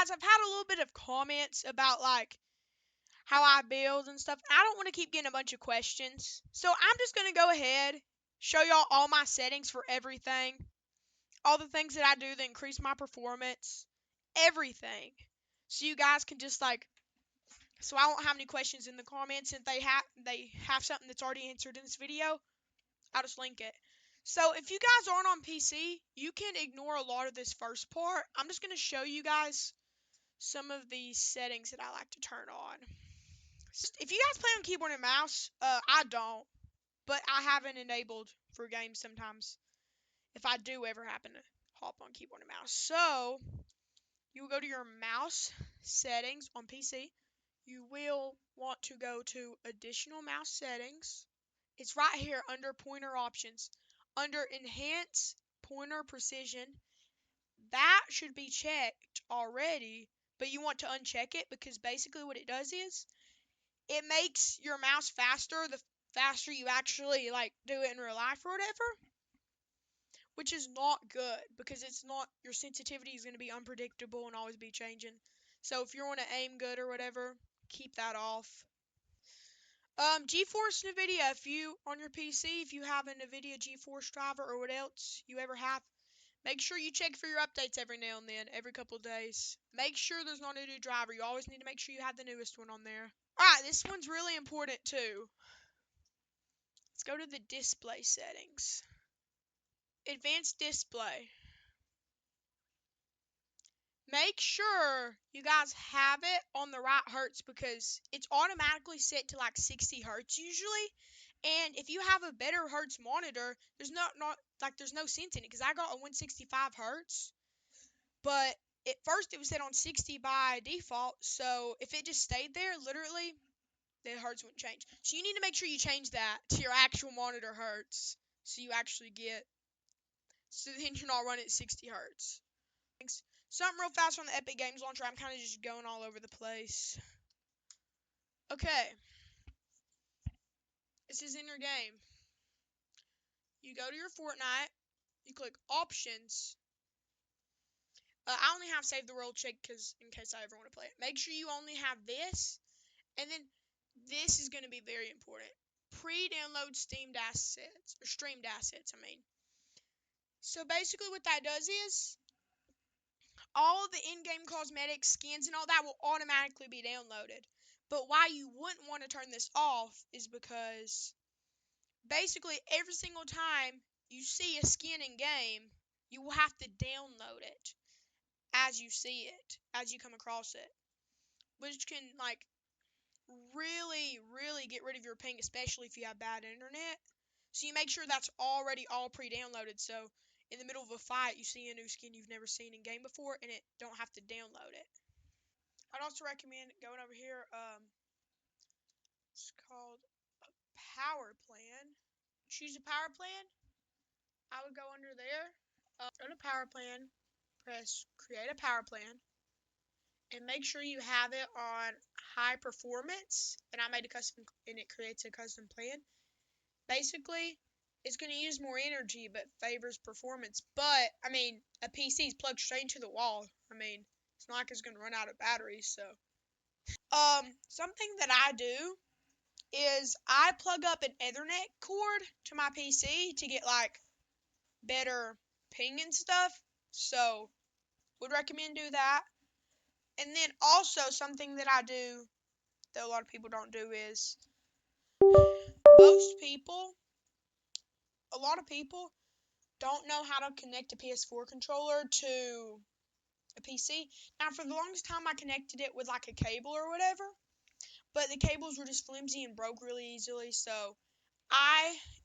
guys, I've had a little bit of comments about like how I build and stuff. I don't want to keep getting a bunch of questions. So I'm just going to go ahead, show y'all all my settings for everything. All the things that I do that increase my performance. Everything. So you guys can just like, so I won't have any questions in the comments. If they have something that's already answered in this video, I'll just link it. So if you guys aren't on PC, you can ignore a lot of this first part. I'm just going to show you guys some of the settings that I like to turn on. If you guys play on keyboard and mouse, I don't, but I have it enabled for games sometimes if I do ever happen to hop on keyboard and mouse. So you will go to your mouse settings on PC. You will want to go to additional mouse settings. It's right here under pointer options. Under enhance pointer precision, that should be checked already, but you want to uncheck it because basically what it does is it makes your mouse faster the faster you actually like do it in real life or whatever, which is not good because it's not, your sensitivity is going to be unpredictable and always be changing. So if you want to aim good or whatever, keep that off. GeForce NVIDIA, if you on your PC, if you have a NVIDIA GeForce driver or what else you ever have, make sure you check for your updates every now and then, every couple of days. Make sure there's not a new driver. You always need to make sure you have the newest one on there. Alright, this one's really important too. Let's go to the display settings. Advanced display. Make sure you guys have it on the right hertz because it's automatically set to like 60 hertz usually. And if you have a better hertz monitor, there's there's no sense in it because I got a 165 hertz, but at first it was set on 60 by default. So if it just stayed there, literally the hertz wouldn't change. So you need to make sure you change that to your actual monitor hertz so you actually get, so then you're not running at 60 hertz. Something real fast on the Epic Games Launcher. I'm kind of just going all over the place. Okay. This is in your game. You go to your Fortnite. You click Options. I only have Save the World checked because in case I ever want to play it. Make sure you only have this. And then this is going to be very important. Pre-download streamed assets, I mean. So basically what that does is all the in-game cosmetics, skins, and all that will automatically be downloaded. But why you wouldn't want to turn this off is because basically every single time you see a skin in game, you will have to download it as you see it, as you come across it, which can like really get rid of your ping, especially if you have bad internet. So you make sure that's already all pre-downloaded, so in the middle of a fight you see a new skin you've never seen in game before and it don't have to download it. I'd also recommend going over here, it's called a power plan. Choose a power plan. I would go under there, go to power plan, press create a power plan, and make sure you have it on high performance. And I made a custom, and it creates a custom plan. Basically, it's going to use more energy, but favors performance. But, I mean, a PC is plugged straight into the wall. I mean, it's not like it's going to run out of batteries, so. Something that I do is I plug up an Ethernet cord to my PC to get, like, better ping and stuff. So, would recommend do that. And then also something that I do that a lot of people don't do is a lot of people don't know how to connect a PS4 controller to a PC. Now, for the longest time, I connected it with like a cable or whatever, but the cables were just flimsy and broke really easily. So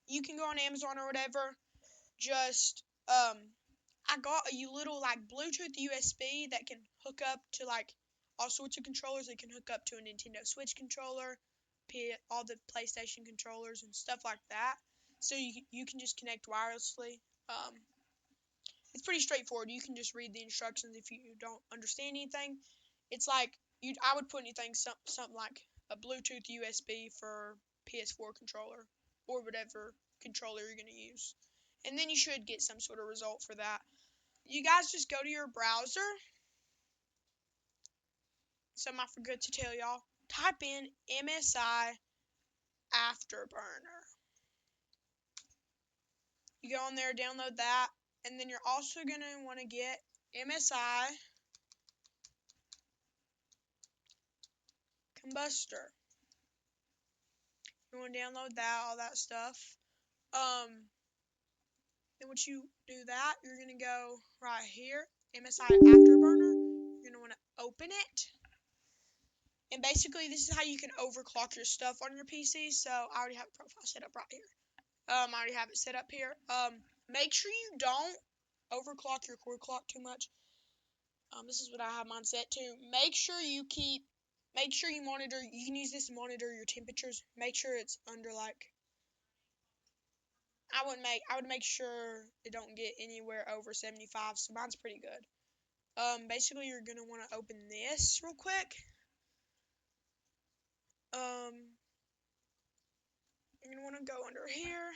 you can go on Amazon or whatever. Just I got a little like Bluetooth USB that can hook up to like all sorts of controllers. It can hook up to a Nintendo Switch controller, all the PlayStation controllers and stuff like that. So you can just connect wirelessly. It's pretty straightforward. You can just read the instructions if you don't understand anything. It's like I would put anything something like a Bluetooth USB for PS4 controller or whatever controller you're gonna use, and then you should get some sort of result for that. You guys just go to your browser something I forgot to tell y'all. Type in MSI Afterburner. You go on there, download that, and then you're also going to want to get MSI Combustor. You want to download that, all that stuff. Then once you do that, you're going to go right here, MSI Afterburner. You're going to want to open it. And basically, this is how you can overclock your stuff on your PC. So I already have a profile set up right here. I already have it set up here. Make sure you don't overclock your core clock too much. This is what I have mine set to. Make sure you monitor. You can use this to monitor your temperatures. Make sure it's under like. I would make sure it don't get anywhere over 75. So mine's pretty good. Basically, you're gonna want to open this real quick. You're gonna want to go under here.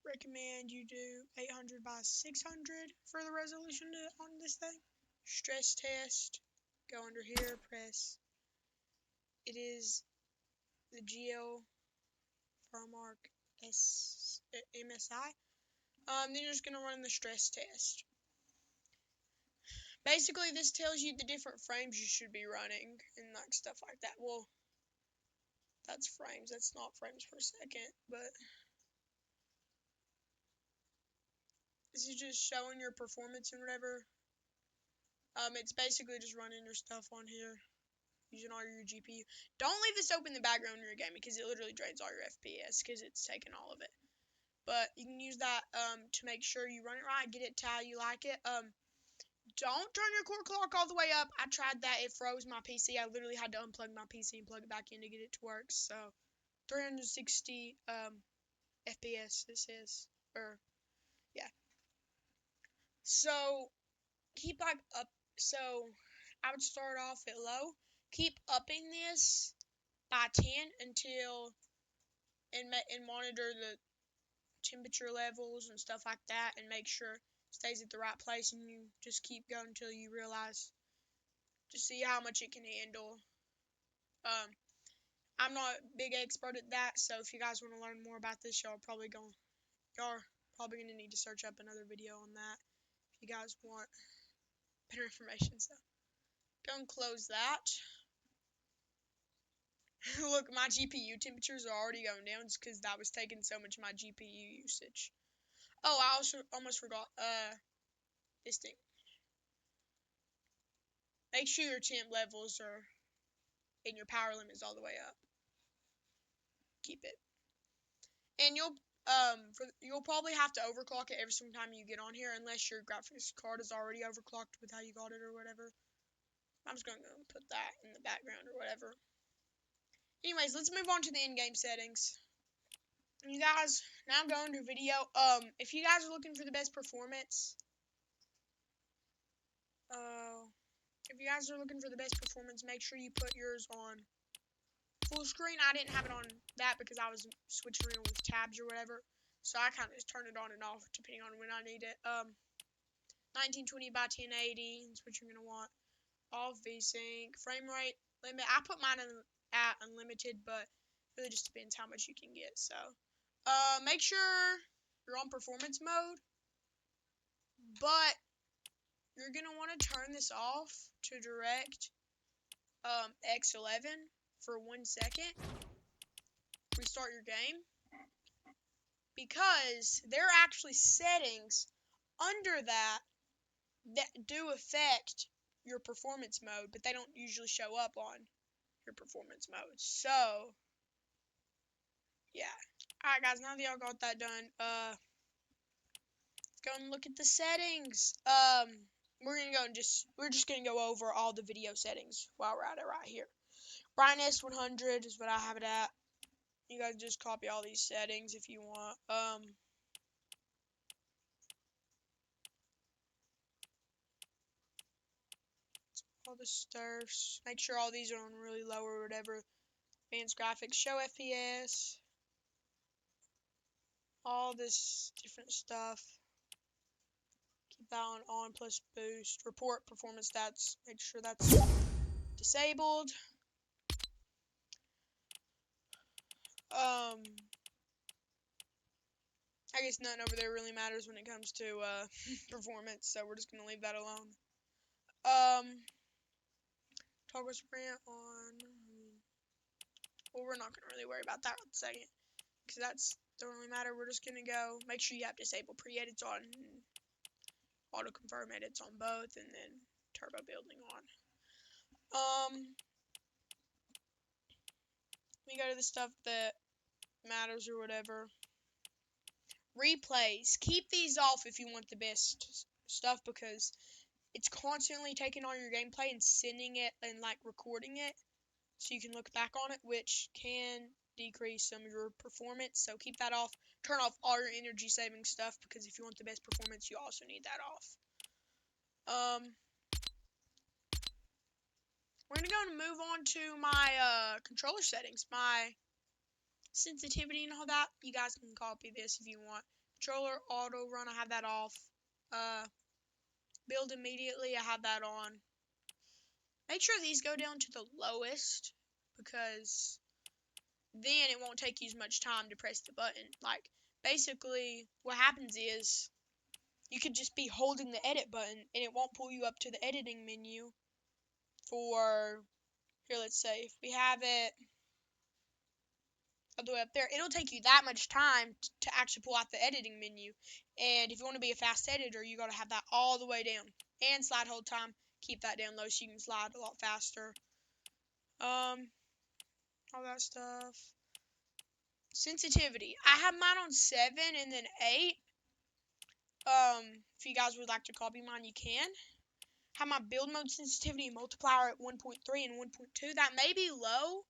Recommend you do 800 by 600 for the resolution on this thing. Stress test. Go under here. Press. It is the GL Farmark MSI. Then you're just gonna run the stress test. Basically, this tells you the different frames you should be running and like stuff like that. Well, that's frames. That's not frames per second, but this is just showing your performance and whatever. It's basically just running your stuff on here, using all your GPU. Don't leave this open in the background in your game because it literally drains all your FPS because it's taking all of it. But you can use that to make sure you run it right, get it to how you like it. Don't turn your core clock all the way up. I tried that. It froze my PC. I literally had to unplug my PC and plug it back in to get it to work. So 360 FPS this is. Yeah. So keep like up. So I would start off at low. Keep upping this by 10 until and monitor the temperature levels and stuff like that and make sure it stays at the right place, and you just keep going until you realize to see how much it can handle. I'm not a big expert at that, so if you guys want to learn more about this, y'all are probably gonna need to search up another video on that if you guys want better information. So go and close that. Look, my GPU temperatures are already going down just because that was taking so much of my GPU usage. Oh, I also almost forgot this thing. Make sure your temp levels are and your power limit is all the way up. Keep it. And you'll probably have to overclock it every single time you get on here unless your graphics card is already overclocked with how you got it or whatever. I'm just gonna put that in the background or whatever. Anyways, let's move on to the in-game settings. You guys, now going to video. If you guys are looking for the best performance, make sure you put yours on full screen. I didn't have it on that because I was switching around with tabs or whatever, so I kind of just turned it on and off depending on when I need it. 1920 by 1080 is what you're gonna want. Off VSync, frame rate limit. I put mine at unlimited, but it really just depends how much you can get. So, make sure you're on performance mode, but you're gonna want to turn this off to direct X11 for 1 second. Restart your game, because there are actually settings under that do affect your performance mode, but they don't usually show up on your performance mode. So, yeah. Alright, guys, now that y'all got that done, let's go and look at the settings. We're just gonna go over all the video settings while we're at it right here. Brightness 100 is what I have it at. You guys just copy all these settings if you want. All the stuffs. Make sure all these are on really low or whatever. Advanced graphics, show FPS. All this different stuff. Keep that one on plus boost. Report performance stats. Make sure that's disabled. I guess nothing over there really matters when it comes to performance, so we're just gonna leave that alone. Toggle sprint on. Well, we're not gonna really worry about that in a second, because that's don't really matter. We're just gonna go. Make sure you have disabled pre-edits on, auto confirm edits on both, and then turbo building on. We go to the stuff that matters or whatever. Replays. Keep these off if you want the best stuff, because it's constantly taking on your gameplay and sending it and like recording it so you can look back on it, which can decrease some of your performance. So keep that off. Turn off all your energy saving stuff, because if you want the best performance, you also need that off. We're gonna go and move on to my controller settings, my sensitivity and all that. You guys can copy this if you want. Controller auto run, I have that off. Build immediately, I have that on. Make sure these go down to the lowest, because then it won't take you as much time to press the button. Like, basically, what happens is you could just be holding the edit button and it won't pull you up to the editing menu for, here, let's say, if we have it all the way up there, it'll take you that much time to actually pull out the editing menu. And if you want to be a fast editor, you got to have that all the way down. And slide hold time, keep that down low so you can slide a lot faster. All that stuff. Sensitivity. I have mine on 7 and then 8. If you guys would like to copy mine, you can. Have my build mode sensitivity and multiplier at 1.3 and 1.2. That may be low,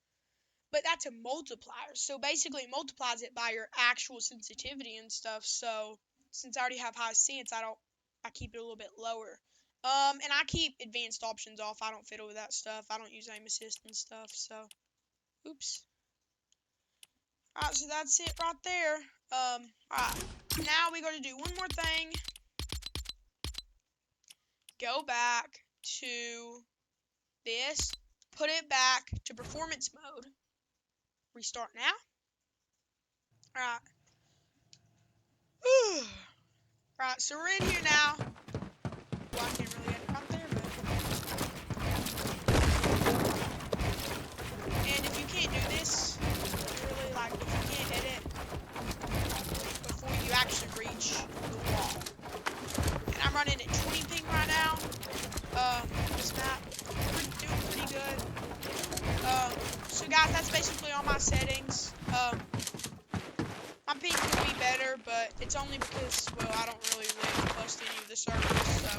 but that's a multiplier. So basically it multiplies it by your actual sensitivity and stuff. So since I already have high sense, I keep it a little bit lower. And I keep advanced options off. I don't fiddle with that stuff. I don't use aim assist and stuff, so oops. Alright, so that's it right there. Alright. Now we gotta do one more thing. Go back to this. Put it back to performance mode. Restart now. Alright. Alright, so we're in here now. Well, I can't really get it out there, but. And if you can't do this, really, like, if you can't edit before you actually reach the wall. And I'm running at 20 ping right now. This map, we're doing pretty good. So guys, that's basically all my settings. My ping could be better, but it's only because, well, I don't really live close to any of the servers, so.